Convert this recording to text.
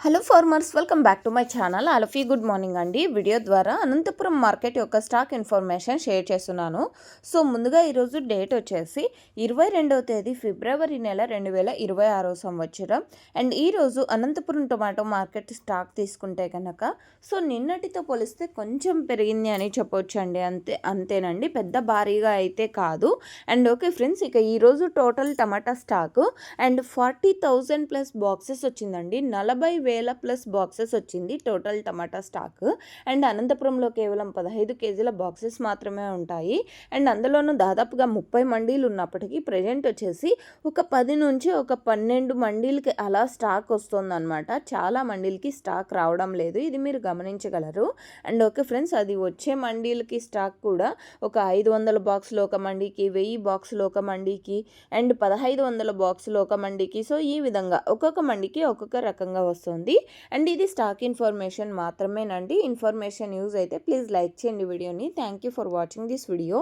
Hello farmers, welcome back to my channel. All good morning అండి. Video ద్వారా Anantapuram market యొక్క stock information share చేస్తున్నాను. So ముందుగా ఈరోజు డేట్ వచ్చేసి 22వ తేదీ ఫిబ్రవరి నెల 2026 సంవత్సరం. అండ్ ఈరోజు అనంతపురం టొమాటో మార్కెట్ స్టాక్ తీసుకుంటే కనుక సో నిన్నటితో పోలిస్తే కొంచెం పెరిగింది అని చెప్పొచ్చు అండి. అంతేనండి, పెద్ద భారీగా అయితే కాదు. అండ్ ఓకే ఫ్రెండ్స్, ఇక ఈరోజు total tomato stock and 40,000 plus boxes వచ్చిందండి. 40,000 ప్లస్ బాక్సెస్ వచ్చింది టోటల్ టమాటా స్టాక్. అండ్ అనంతపురంలో కేవలం 15 కేజీల బాక్సెస్ మాత్రమే ఉంటాయి. అండ్ అందులోనూ దాదాపుగా 30 మండీలు ఉన్నప్పటికీ ప్రజెంట్ వచ్చేసి ఒక 10 నుంచి ఒక 12 మండీలకి అలా స్టాక్ వస్తుందన్నమాట. చాలా మండీలకి స్టాక్ రావడం లేదు, ఇది మీరు గమనించగలరు. అండ్ ఓకే ఫ్రెండ్స్, అది వచ్చే మండీలకి స్టాక్ కూడా ఒక 500 బాక్సులు ఒక మండీకి, 1000 బాక్సులు ఒక మండీకి, అండ్ 1500 బాక్సులు ఒక మండీకి. సో ఈ విధంగా ఒక్కొక్క మండీకి ఒక్కొక్క రకంగా వస్తుంది. అండ్ ఇది స్టాక్ ఇన్ఫర్మేషన్ మాత్రమేనండి. ఇన్ఫర్మేషన్ యూజ్ అయితే ప్లీజ్ లైక్ చేయండి వీడియోని. Thank you for watching this video.